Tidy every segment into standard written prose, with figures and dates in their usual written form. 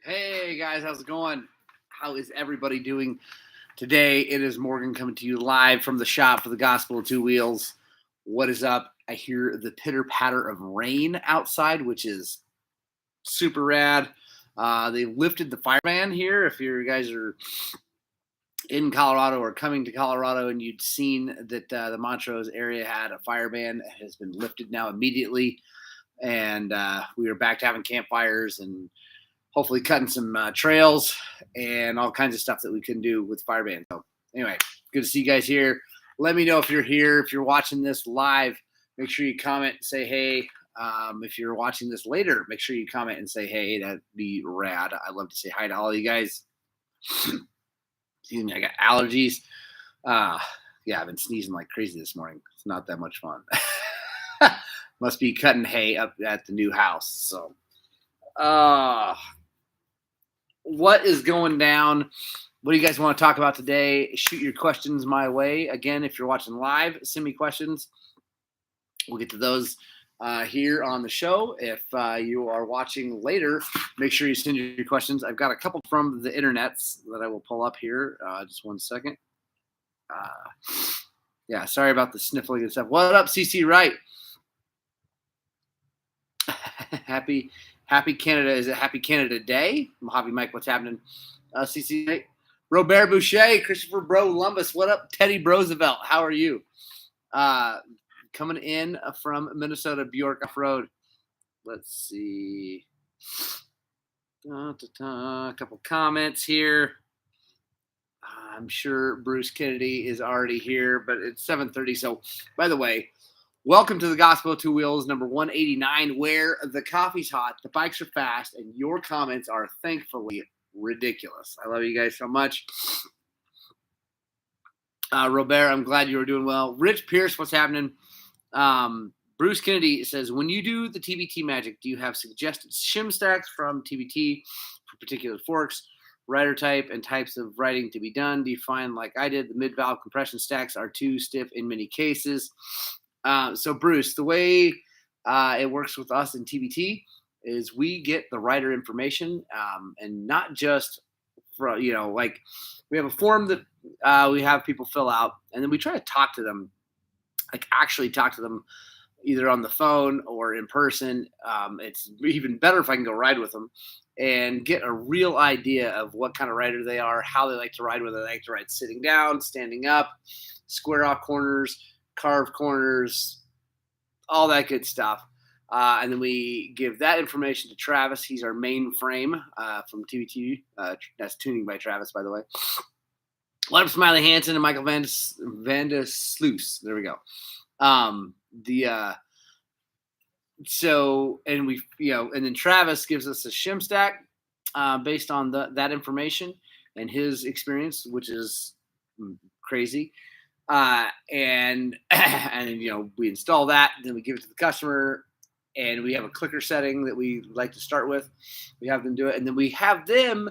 Hey guys, how's it going? How is everybody doing today? It is Morgan coming to you live from the shop for the Gospel of Two Wheels. What is up? I hear the pitter patter of rain outside, which is super rad. They lifted the fire ban here. If you guys are in Colorado or coming to Colorado and you'd seen that the Montrose area had a fire ban, it has been lifted now immediately. And we are back to having campfires and hopefully cutting some trails and all kinds of stuff that we couldn't do with fire ban. So anyway, good to see you guys here. Let me know if you're here. If you're watching this live, make sure you comment and say hey. If you're watching this later, make sure you comment and say hey. That'd be rad. I'd love to say hi to all you guys. Excuse me, I got allergies. Yeah, I've been sneezing like crazy this morning. It's not that much fun. Must be cutting hay up at the new house. So what is going down? What do you guys want to talk about today? Shoot your questions my way. Again, if you're watching live, send me questions. We'll get to those here on the show. If you are watching later, make sure you send your questions. I've got a couple from the internets that I will pull up here. Just one second. Yeah, sorry about the sniffling and stuff. What up, CC Wright? Happy Canada. Is it Happy Canada Day? Mojave Mike, what's happening? CC, Robert Boucher, Christopher Bro Lumbus, what up? Teddy Roosevelt, how are you? Coming in from Minnesota, Bjork Off-Road. Let's see. A couple comments here. I'm sure Bruce Kennedy is already here, but it's 7:30. So, by the way, welcome to the Gospel of Two Wheels, number 189, where the coffee's hot, the bikes are fast, and your comments are thankfully ridiculous. I love you guys so much. Robert, I'm glad you were doing well. Rich Pierce, what's happening? Bruce Kennedy says, when you do the TBT magic, do you have suggested shim stacks from TBT for particular forks, rider type, and types of riding to be done? Do you find, like I did, the mid-valve compression stacks are too stiff in many cases? So Bruce, the way it works with us in TBT is we get the rider information, and not just for, like we have a form that we have people fill out, and then we try to talk to them, like actually talk to them either on the phone or in person. It's even better if I can go ride with them and get a real idea of what kind of rider they are, how they like to ride, whether they like to ride sitting down, standing up, square off corners, carved corners, all that good stuff. And then we give that information to Travis. He's our main frame from TBT. That's tuning by Travis, by the way. What up, Smiley Hansen and Michael Vandesluis? There we go. And then Travis gives us a shim stack based on that information and his experience, which is crazy. And we install that, then we give it to the customer, and we have a clicker setting that we like to start with. We have them do it, and then we have them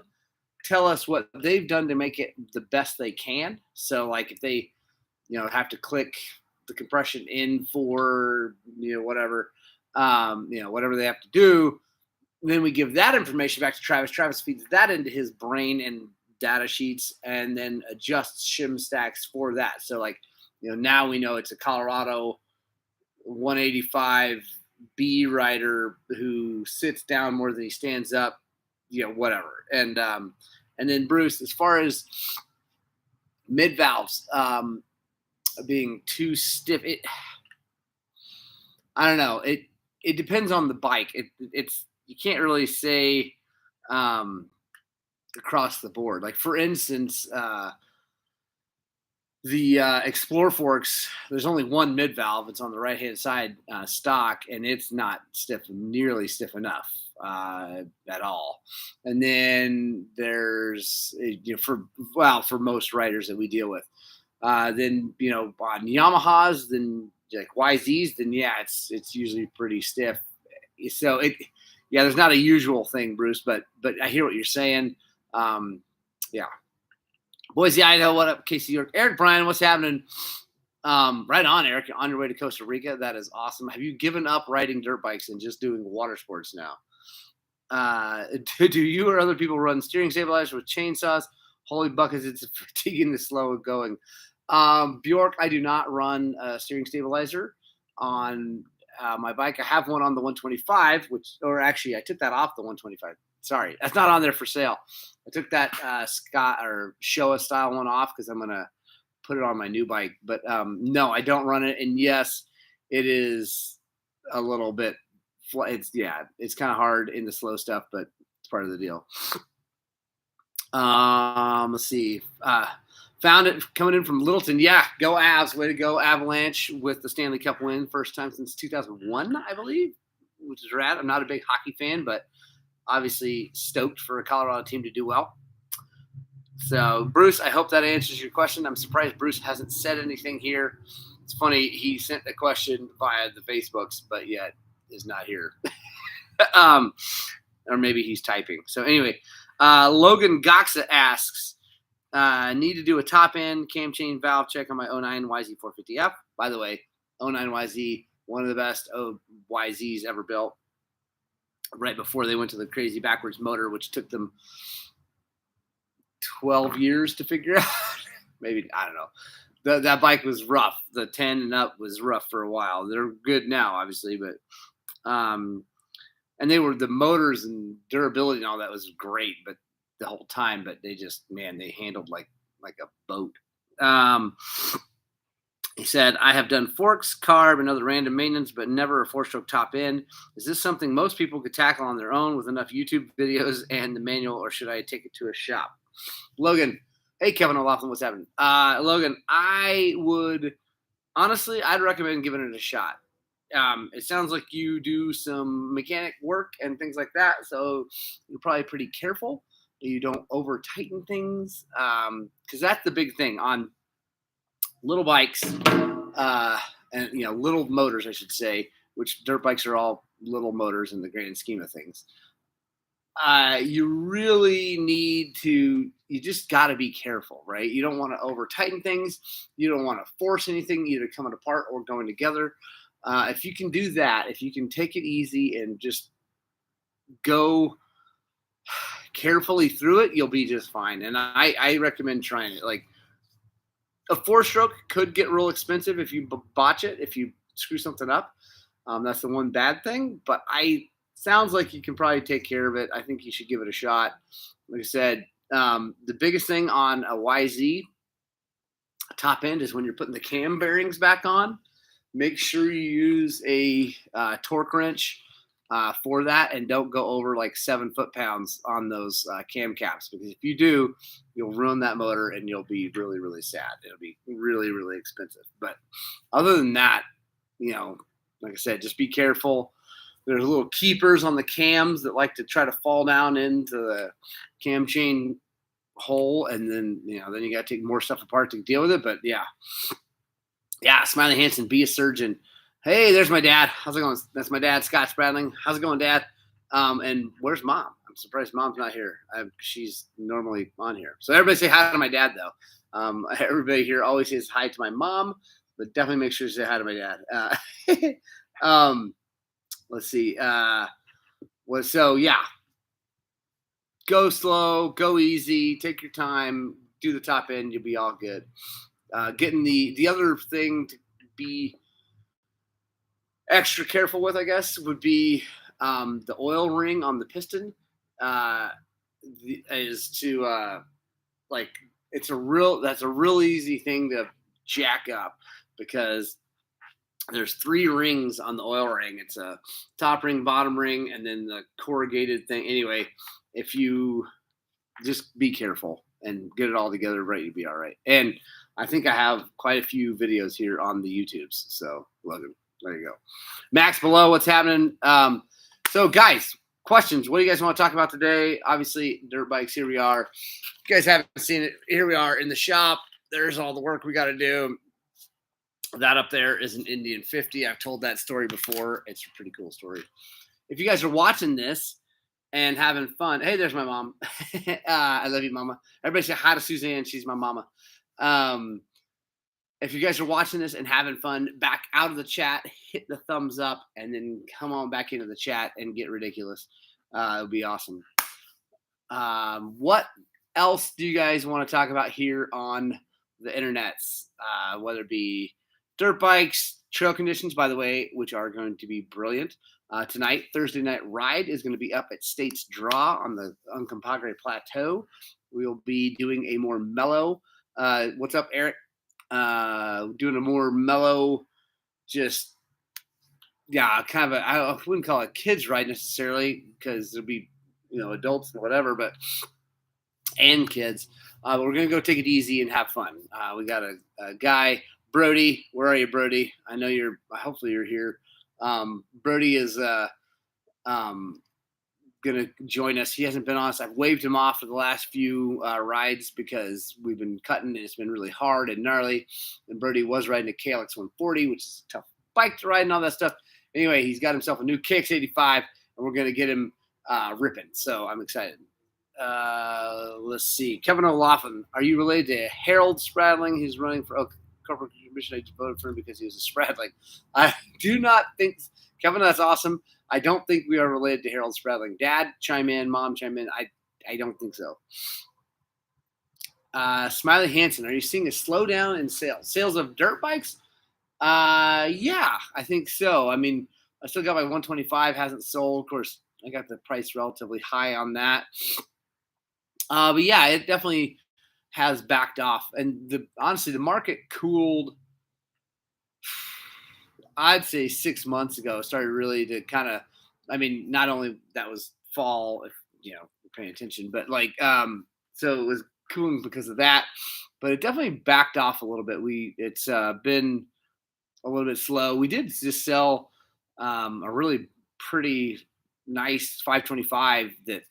tell us what they've done to make it the best they can. So like if they, have to click the compression in for, whatever, whatever they have to do, then we give that information back to Travis. Travis feeds that into his brain and data sheets, and then adjusts shim stacks for that. So like, now we know it's a Colorado 185 B rider who sits down more than he stands up, whatever. And then Bruce, as far as mid valves being too stiff, I don't know. It depends on the bike. It's you can't really say across the board. Like for instance, the Explore forks, there's only one mid valve. It's on the right hand side stock, and it's not nearly stiff enough at all. And then there's for most riders that we deal with, then on Yamahas, then like YZs, then yeah, it's usually pretty stiff. So there's not a usual thing, Bruce, but I hear what you're saying. Yeah. Boise, Idaho, what up, Casey York? Eric Bryan, what's happening? Right on, Eric. You're on your way to Costa Rica. That is awesome. Have you given up riding dirt bikes and just doing water sports now? Do you or other people run steering stabilizers with chainsaws? Holy buckets, it's fatiguing to slow going. Bjork, I do not run a steering stabilizer on my bike. I have one on the 125, or actually, I took that off the 125. Sorry, that's not on there for sale. I took that Scott or Showa style one off because I'm gonna put it on my new bike. But no, I don't run it. And yes, it is a little bit. It's kind of hard in the slow stuff, but it's part of the deal. Let's see. Found it coming in from Littleton. Yeah, go Avs. Way to go, Avalanche, with the Stanley Cup win. First time since 2001, I believe, which is rad. I'm not a big hockey fan, but obviously stoked for a Colorado team to do well. So, Bruce, I hope that answers your question. I'm surprised Bruce hasn't said anything here. It's funny, he sent a question via the Facebooks, but yet is not here. Or maybe he's typing. So anyway, Logan Goxa asks, need to do a top end cam chain valve check on my 09 YZ450F. By the way, 09 YZ, one of the best YZs ever built. Right before they went to the crazy backwards motor, which took them 12 years to figure out. Maybe, I don't know. That bike was rough. The 10 and up was rough for a while. They're good now, obviously, but and they were, the motors and durability and all that was great, but the whole time, but they just, man, they handled like a boat. He said, I have done forks, carb, and other random maintenance, but never a 4-stroke top end. Is this something most people could tackle on their own with enough YouTube videos and the manual, or should I take it to a shop? Logan, hey, Kevin O'Loughlin, what's happening? Logan, I'd recommend giving it a shot. It sounds like you do some mechanic work and things like that, so you're probably pretty careful that you don't over tighten things, because that's the big thing on little bikes, and little motors, I should say, which dirt bikes are all little motors in the grand scheme of things. You really you just got to be careful, right? You don't want to over tighten things. You don't want to force anything either coming apart or going together. If you can do that, if you can take it easy and just go carefully through it, you'll be just fine. And I recommend trying it. Like, a 4-stroke could get real expensive if you botch it, if you screw something up. That's the one bad thing, but sounds like you can probably take care of it. I think you should give it a shot. Like I said, the biggest thing on a YZ top end is when you're putting the cam bearings back on, make sure you use a torque wrench for that, and don't go over like 7 foot-pounds on those cam caps, because if you do, you'll ruin that motor and you'll be really, really sad. It'll be really, really expensive. But other than that, like I said, just be careful. There's little keepers on the cams that like to try to fall down into the cam chain hole, and then then you got to take more stuff apart to deal with it. But yeah, Smiley Hansen, be a surgeon. Hey, there's my dad. How's it going? That's my dad, Scott Spradling. How's it going, Dad? And where's Mom? I'm surprised Mom's not here. She's normally on here. So everybody say hi to my dad, though. Everybody here always says hi to my mom, but definitely make sure to say hi to my dad. Let's see. Go slow, go easy, take your time, do the top end, you'll be all good. Getting the other thing to be extra careful with, I guess, would be the oil ring on the piston. That's a real easy thing to jack up, because there's 3 rings on the oil ring. It's a top ring, bottom ring, and then the corrugated thing. Anyway, if you just be careful and get it all together right, you'll be all right. And I think I have quite a few videos here on the YouTubes. So, Logan, there you go. Max below, what's happening? So, guys, questions. What do you guys want to talk about today? Obviously, dirt bikes, here we are. If you guys haven't seen it, here we are in the shop. There's all the work we got to do. That up there is an Indian 50. I've told that story before. It's a pretty cool story. If you guys are watching this and having fun, hey, there's my mom. I love you, Mama. Everybody say hi to Suzanne. She's my mama. If you guys are watching this and having fun, back out of the chat, hit the thumbs up, and then come on back into the chat and get ridiculous. It would be awesome. What else do you guys want to talk about here on the internets? Whether it be dirt bikes, trail conditions, by the way, which are going to be brilliant. Tonight, Thursday Night Ride is going to be up at State's Draw on the Uncompahgre Plateau. We'll be doing a more mellow. What's up, Eric? Doing a more mellow, just kind of I wouldn't call it kids ride necessarily because there'll be adults and whatever, but and kids. But we're gonna go take it easy and have fun. We got a guy, Brody. Where are you, Brody? I know you're. Hopefully you're here. Brody is gonna join us. He hasn't been on us. I've waved him off for the last few rides because we've been cutting and it's been really hard and gnarly. And Brody was riding a KLX 140, which is a tough bike to ride and all that stuff. Anyway, he's got himself a new KX 85, and we're gonna get him ripping. So I'm excited. Let's see. Kevin O'Laughlin, are you related to Harold Spradling? He's running for corporate commission. I just voted for him because he was a Spradling. I do not think, Kevin, that's awesome. I don't think we are related to Harold Spradling. Dad, chime in. Mom, chime in. I don't think so. Smiley Hansen, are you seeing a slowdown in sales of dirt bikes? Yeah, I think so. I mean, I still got my 125, hasn't sold. Of course, I got the price relatively high on that. But yeah, it definitely has backed off. And honestly, the market cooled, I'd say 6 months ago, started really to kind of, I mean, not only that was fall, if you're paying attention, but so it was cooling because of that, but it definitely backed off a little bit. It's been a little bit slow. We did just sell a really pretty nice 525 that,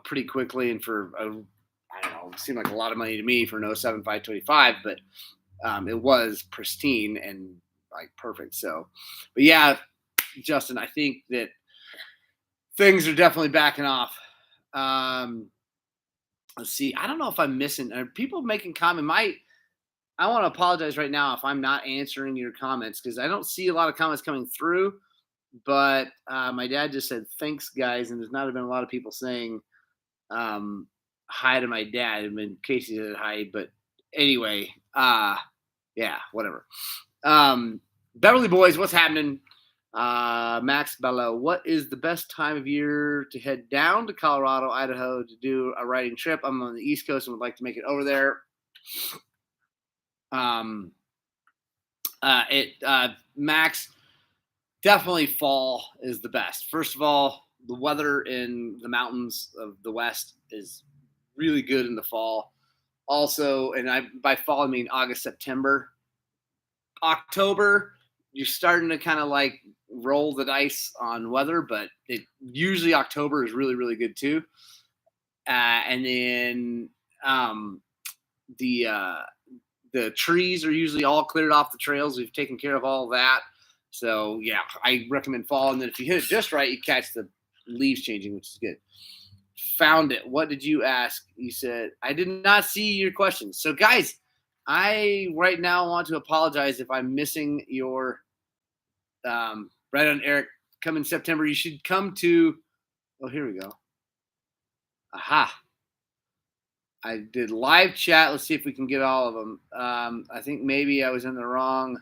pretty quickly and for I don't know, it seemed like a lot of money to me for an 07 525, but it was pristine and like perfect. So, but yeah, Justin, I think that things are definitely backing off. Let's see. I don't know if I'm missing. Are people making comment? I want to apologize right now if I'm not answering your comments because I don't see a lot of comments coming through. But my dad just said thanks, guys, and there's not been a lot of people saying hi to my dad. I mean, Casey said hi, but anyway, yeah, whatever. Beverly Boys, what's happening? Max Bello, what is the best time of year to head down to Colorado, Idaho to do a riding trip? I'm on the East Coast and would like to make it over there. Max, definitely fall is the best. First of all, the weather in the mountains of the West is really good in the fall. Also, and by fall I mean August, September. October, you're starting to kind of like roll the dice on weather, but usually October is really, really good too. And then the trees are usually all cleared off the trails. We've taken care of all of that. So yeah, I recommend fall. And then if you hit it just right, you catch the leaves changing, which is good. Found it. What did you ask? You said, I did not see your question. So guys, I right now want to apologize if I'm missing your right on, Eric. Come in September. You should come to. Oh, here we go. Aha. I did live chat. Let's see if we can get all of them. I think maybe I was in the wrong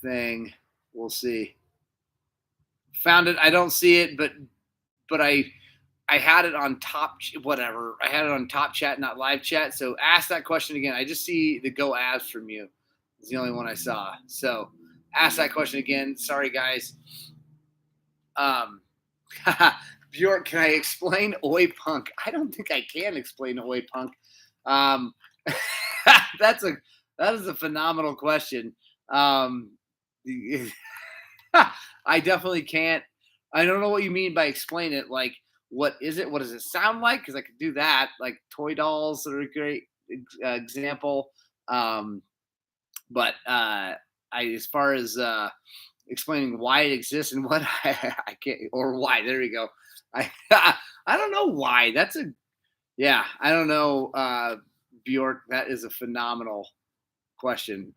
thing. We'll see. Found it. I don't see it, but I had it on top. Whatever. I had it on top chat, not live chat. So ask that question again. I just see the go abs from you. It's the only one I saw. So ask that question again. Sorry, guys. Bjork, can I explain Oi Punk? I don't think I can explain Oi Punk. That is a phenomenal question. I definitely can't. I don't know what you mean by explain it. Like, what is it? What does it sound like? Because I could do that. Like toy dolls are a great example. But as far as explaining why it exists and what I can't, or why, there you go. I don't know why. I don't know, Bjork. That is a phenomenal question.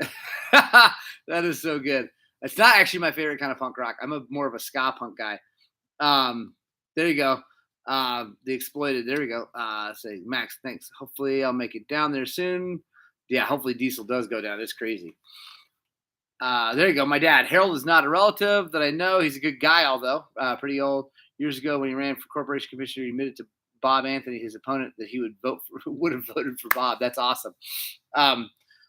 That is so good. It's not actually my favorite kind of punk rock. I'm more of a ska punk guy. There you go. The exploited. There we go. Say Max, thanks. Hopefully I'll make it down there soon. Yeah, hopefully Diesel does go down. It's crazy. There you go. My dad, Harold, is not a relative that I know. He's a good guy, although pretty old. Years ago, when he ran for corporation commissioner, he admitted to Bob Anthony, his opponent, that he would would have voted for Bob. That's awesome.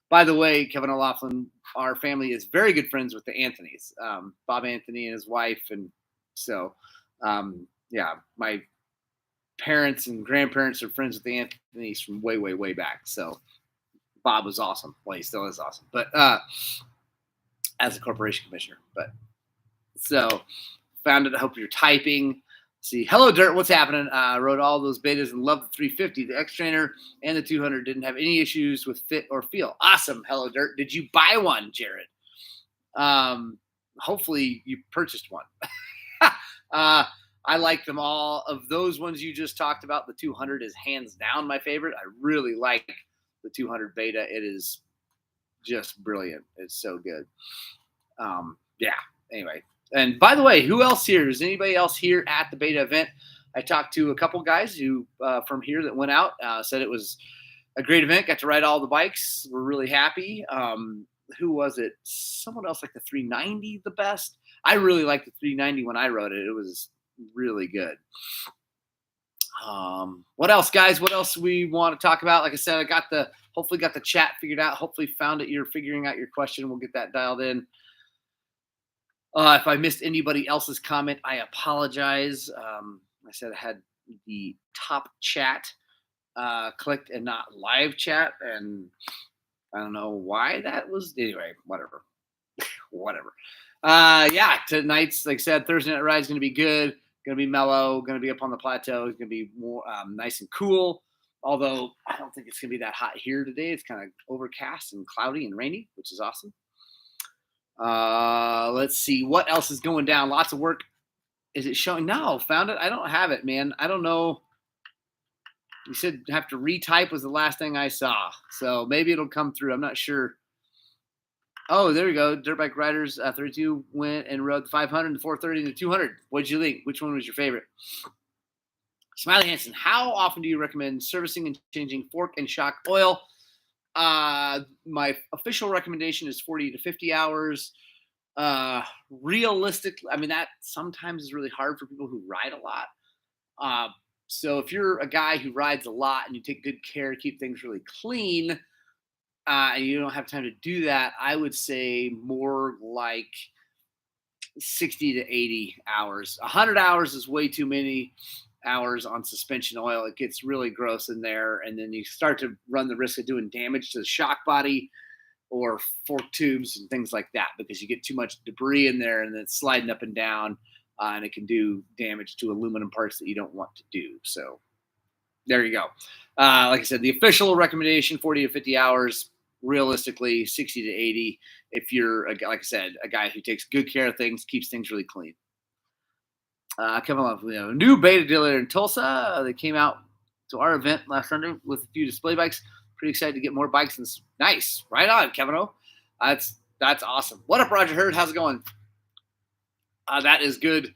By the way, Kevin O'Laughlin, our family is very good friends with the Anthonys, Bob Anthony and his wife, and so yeah, my parents and grandparents are friends with the Anthonys from way, way, way back. So Bob was awesome. Well, he still is awesome, but as a corporation commissioner. But so found it. I hope you're typing. See, hello, Dirt. What's happening? Rode all those betas and loved the 350. The X Trainer and the 200 didn't have any issues with fit or feel. Awesome. Hello, Dirt. Did you buy one, Jared? Hopefully you purchased one. I like them all. Of those ones you just talked about, the 200 is hands down my favorite. I really like the 200 beta. It is just brilliant. It's so good. Yeah. Anyway. And by the way, who else here? Is anybody else here at the beta event? I talked to a couple guys who from here that went out, said it was a great event. Got to ride all the bikes. We're really happy. Who was it? Someone else like the 390 the best. I really liked the 390 when I rode it. It was really good. What else, guys? What else we want to talk about? Like I said, I hopefully got the chat figured out. Hopefully found it. You're figuring out your question. We'll get that dialed in. If I missed anybody else's comment, I apologize. I said I had the top chat clicked and not live chat, and I don't know why that was. Anyway, whatever. Whatever. Yeah, tonight's, like I said, Thursday night ride is going to be good. Going to be mellow. Going to be up on the plateau. It's going to be more nice and cool. Although I don't think it's going to be that hot here today. It's kind of overcast and cloudy and rainy, which is awesome. Let's see what else is going down. Lots of work. Is it showing? No, found it. I don't have it, man. I don't know. You said have to retype was the last thing I saw. So maybe it'll come through. I'm not sure. Oh, there we go. Dirt Bike Riders 32 went and rode the 500, the 430, and the 200. What did you think? Which one was your favorite? Smiley Hansen, how often do you recommend servicing and changing fork and shock oil? My official recommendation is 40 to 50 hours. Realistically, I mean, that sometimes is really hard for people who ride a lot. So if you're a guy who rides a lot and you take good care to keep things really clean, and you don't have time to do that, I would say more like 60 to 80 hours. 100 hours is way too many hours on suspension oil. It gets really gross in there, and then you start to run the risk of doing damage to the shock body or fork tubes and things like that, because you get too much debris in there and it's sliding up and down, and it can do damage to aluminum parts that you don't want to do. So there you go. Like I said, the official recommendation, 40 to 50 hours. Realistically, 60 to 80 if you're, like I said, a guy who takes good care of things, keeps things really clean. Coming off, new beta dealer in Tulsa. They came out to our event last Sunday with a few display bikes. Pretty excited to get more bikes. And nice. Right on, Kevin O. That's awesome. What up, Roger Hurd? How's it going? That is good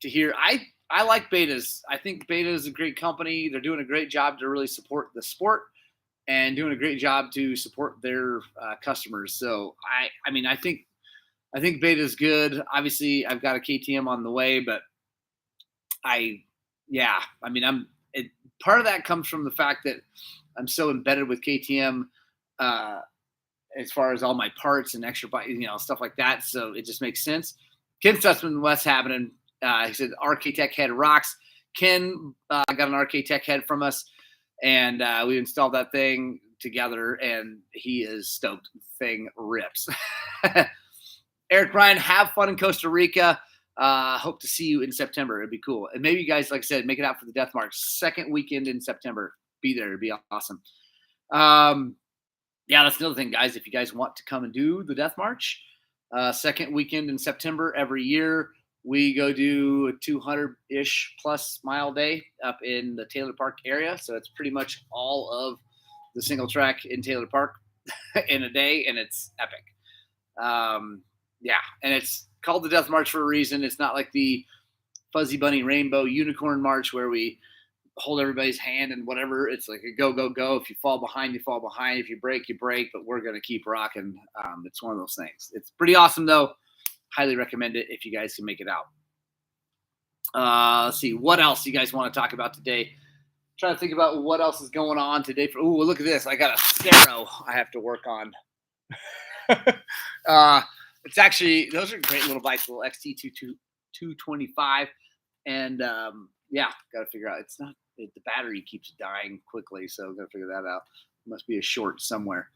to hear. I like betas. I think Beta is a great company. They're doing a great job to really support the sport and doing a great job to support their customers. So I think Beta is good. Obviously, I've got a KTM on the way, but part of that comes from the fact that I'm so embedded with KTM as far as all my parts and extra, stuff like that. So it just makes sense. Ken Sussman, what's happening? He said RK Tech head rocks. Ken got an RK Tech head from us, and we installed that thing together, and he is stoked. The thing rips. Eric Bryan, have fun in Costa Rica. Hope to see you in September. It'd be cool. And maybe you guys, like I said, make it out for the Death March. Second weekend in September. Be there. It'd be awesome. Yeah, that's another thing, guys. If you guys want to come and do the Death March, second weekend in September every year, we go do a 200-ish plus mile day up in the Taylor Park area. So it's pretty much all of the single track in Taylor Park in a day, and it's epic. Yeah, and it's called the Death March for a reason. It's not like the Fuzzy Bunny Rainbow Unicorn March where we hold everybody's hand and whatever. It's like a go, go, go. If you fall behind, you fall behind. If you break, you break. But we're going to keep rocking. It's one of those things. It's pretty awesome, though. Highly recommend it if you guys can make it out. Let's see. What else you guys want to talk about today? Trying to think about what else is going on today. Look at this. I got a Sparrow I have to work on. It's actually, those are great little bikes, little XT225. And yeah, got to figure out. It's not, the battery keeps dying quickly, so got to figure that out. Must be a short somewhere.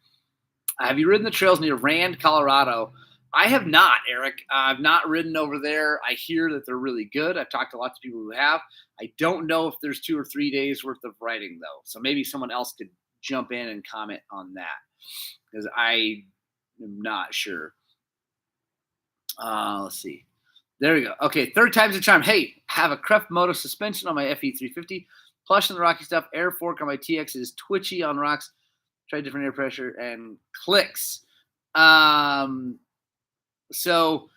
Have you ridden the trails near Rand, Colorado? I have not, Eric. I've not ridden over there. I hear that they're really good. I've talked to lots of people who have. I don't know if there's 2 or 3 days worth of riding, though. So maybe someone else could jump in and comment on that because I am not sure. Let's see. There we go. Okay, third time's a charm. Hey, have a Creft Moto suspension on my FE350. Plush on the rocky stuff. Air fork on my TX is twitchy on rocks. Try different air pressure and clicks. So,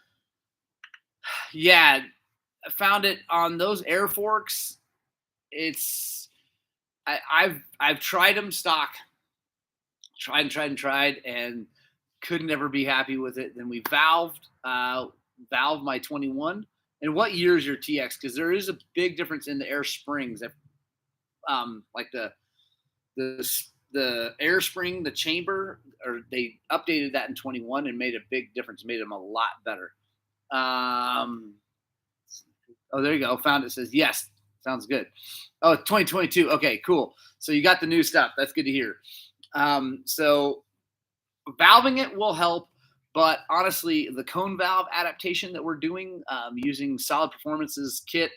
yeah, I found it on those air forks. I've tried them stock. Tried, and could never be happy with it. Then we valved my 21. And what year is your TX? Because there is a big difference in the air springs. Like the air spring, the chamber, or they updated that in 21 and made a big difference, made them a lot better. Oh, there you go. Found it. Says yes. Sounds good. Oh, 2022. Okay, cool. So you got the new stuff. That's good to hear. So valving it will help, but honestly, the cone valve adaptation that we're doing using Solid Performance's kit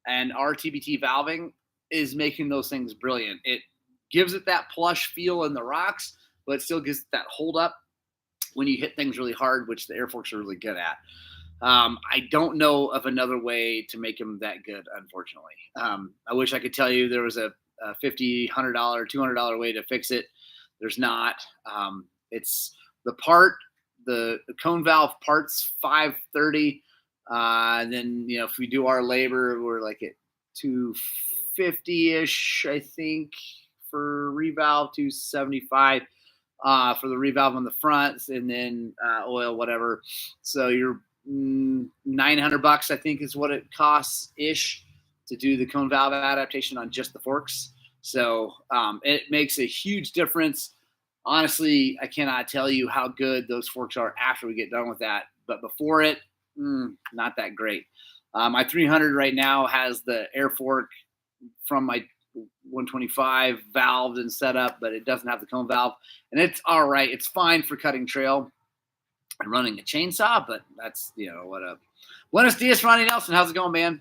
and our TBT valving is making those things brilliant. It gives it that plush feel in the rocks, but it still gives it that hold up when you hit things really hard, which the air forks are really good at. I don't know of another way to make them that good, unfortunately. I wish I could tell you there was a $50, $100, $200 way to fix it. There's not. It's the cone valve part's $530. Then, if we do our labor, we're like at $250-ish, I think, for revalve, $275 for the revalve on the front, and then oil, whatever. So you're $900, I think, is what it costs ish to do the cone valve adaptation on just the forks. So it makes a huge difference. Honestly, I cannot tell you how good those forks are after we get done with that. But before it, not that great. My 300 right now has the air fork from my 125 valved and set up, but it doesn't have the cone valve. And it's all right. It's fine for cutting trail and running a chainsaw, but that's, what up. Buenos dias, Ronnie Nelson. How's it going, man?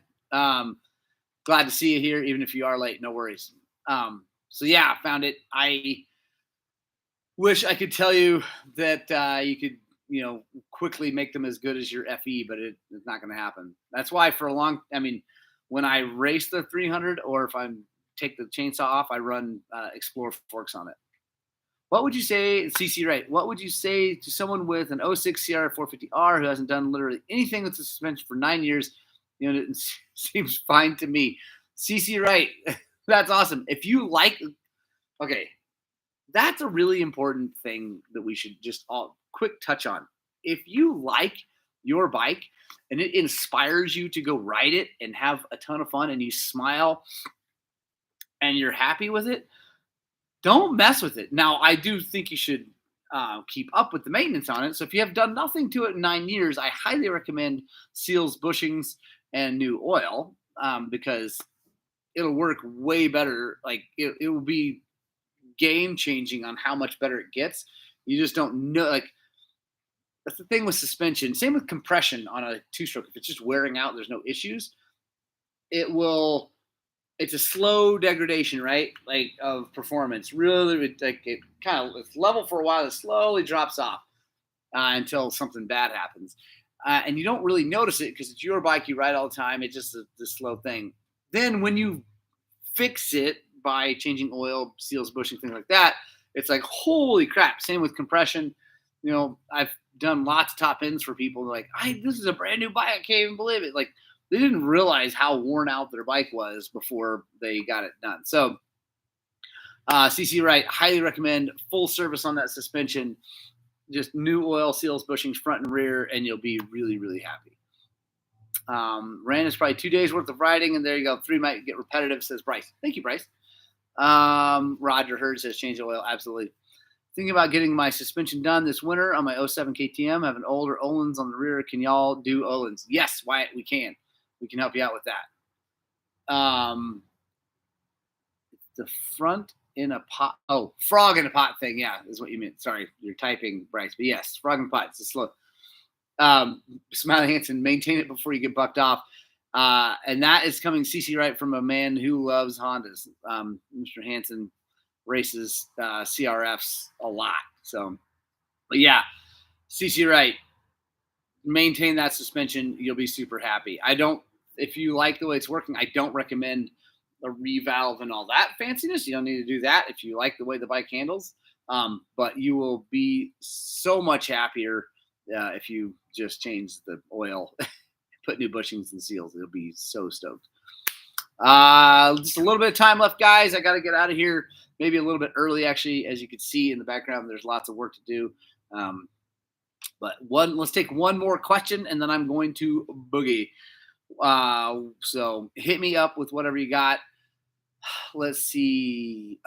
Glad to see you here, even if you are late. No worries. So, yeah, I found it. I wish I could tell you that you could, quickly make them as good as your FE, but it's not going to happen. That's why when I race the 300 or if I'm take the chainsaw off, I run Explorer forks on it. What would you say, CC Wright, what would you say to someone with an 06 CR 450R who hasn't done literally anything with the suspension for 9 years? It seems fine to me. CC Wright, that's awesome. If you like, okay, that's a really important thing that we should just all quick touch on. If you like your bike and it inspires you to go ride it and have a ton of fun and you smile and you're happy with it, don't mess with it. Now, I do think you should keep up with the maintenance on it. So if you have done nothing to it in 9 years, I highly recommend seals, bushings, and new oil because it'll work way better. Like it will be game changing on how much better it gets. You just don't know. Like that's the thing with suspension. Same with compression on a two-stroke. If it's just wearing out, there's no issues. It's a slow degradation, right? Like of performance. Really, like it's level for a while. It slowly drops off until something bad happens, and you don't really notice it because it's your bike. You ride all the time. It's just the slow thing. Then when you fix it by changing oil, seals, bushing, things like that, it's like holy crap. Same with compression. I've done lots of top ends for people like, this is a brand new bike. I can't even believe it. Like they didn't realize how worn out their bike was before they got it done. So CC Wright, highly recommend full service on that suspension. Just new oil, seals, bushings, front and rear, and you'll be really, really happy. Ran is probably 2 days worth of riding, and there you go. 3 might get repetitive, says Bryce. Thank you, Bryce. Roger Hurd says change the oil. Absolutely. Thinking about getting my suspension done this winter on my 07 KTM. Have an older Öhlins on the rear. Can y'all do Öhlins? Yes, Wyatt, we can. We can help you out with that. The front in a pot. Oh, frog in a pot thing. Yeah, is what you meant. Sorry, you're typing, Bryce. But yes, frog in a pot. It's a slow. Smiley Hansen, maintain it before you get bucked off. And that is coming CC Wright from a man who loves Hondas. Mr. Hansen races CRFs a lot. So, but yeah, CC Wright, maintain that suspension. You'll be super happy. If you like the way it's working, I don't recommend a revalve and all that fanciness. You don't need to do that if you like the way the bike handles. But you will be so much happier if you just change the oil, put new bushings and seals. It'll be so stoked. Just a little bit of time left, guys. I got to get out of here maybe a little bit early, actually. As you can see in the background, there's lots of work to do. But let's take one more question, and then I'm going to boogie. So hit me up with whatever you got. Let's see.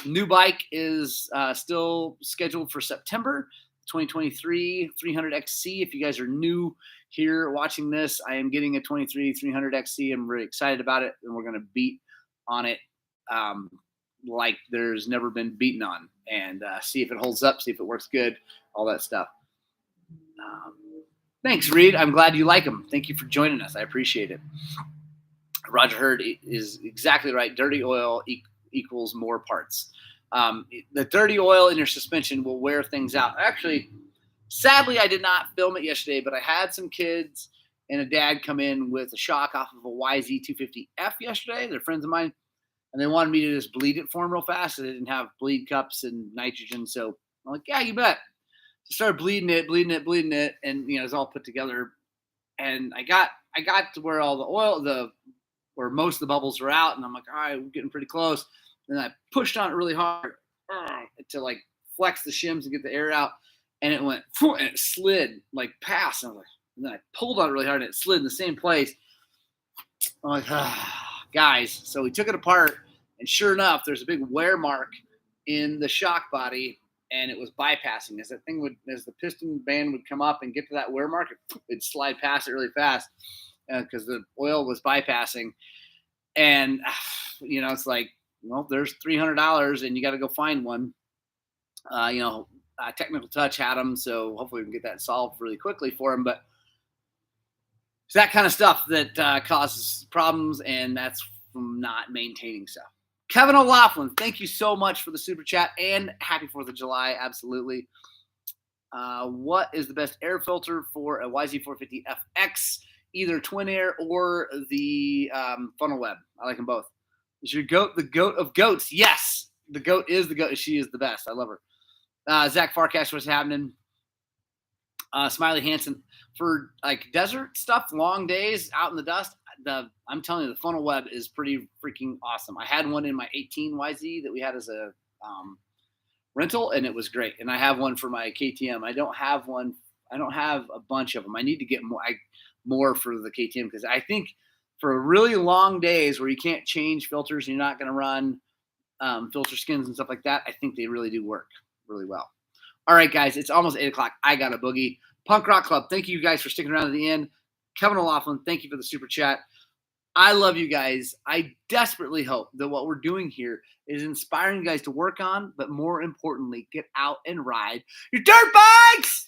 New bike is still scheduled for September 2023 300XC. If you guys are new here watching this, I am getting a 23 300XC. I'm really excited about it, and we're going to beat on it like there's never been beaten on, and see if it holds up, see if it works good, all that stuff. Thanks, Reed. I'm glad you like them. Thank you for joining us. I appreciate it. Roger Hurd is exactly right. Dirty oil equals more parts. The dirty oil in your suspension will wear things out. Actually, sadly, I did not film it yesterday, but I had some kids and a dad come in with a shock off of a YZ250F yesterday. They're friends of mine, and they wanted me to just bleed it for them real fast. So they didn't have bleed cups and nitrogen. So I'm like, yeah, you bet. So started bleeding it, and it was all put together. And I got to where all the oil, where most of the bubbles were out, and I'm like, all right, we're getting pretty close. And I pushed on it really hard to like flex the shims and get the air out, and it went and it slid like past. And then I pulled on it really hard, and it slid in the same place. I'm like, guys. So we took it apart, and sure enough, there's a big wear mark in the shock body. And it was bypassing. As the piston band would come up and get to that wear mark, it'd slide past it really fast because the oil was bypassing. And it's like, well, there's $300, and you got to go find one. Technical Touch had them, so hopefully we can get that solved really quickly for them. But it's that kind of stuff that causes problems, and that's from not maintaining stuff. Kevin O'Laughlin, thank you so much for the super chat, and happy 4th of July. Absolutely. What is the best air filter for a YZ450FX, either twin air or the funnel web? I like them both. Is your goat the goat of goats? Yes, the goat is the goat. She is the best. I love her. Zach Farcash, what's happening? Smiley Hansen, for like desert stuff, long days out in the dust, I'm telling you, the funnel web is pretty freaking awesome. I had one in my 18 YZ that we had as a rental, and it was great. And I have one for my KTM. I don't have a bunch of them. I need to get more for the KTM, because I think for really long days where you can't change filters and you're not going to run filter skins and stuff like that, I think they really do work really well. All right, guys, it's almost 8 o'clock. I got a boogie. Punk Rock Club, thank you guys for sticking around to the end. Kevin O'Laughlin, thank you for the super chat. I love you guys. I desperately hope that what we're doing here is inspiring you guys to work on, but more importantly, get out and ride your dirt bikes.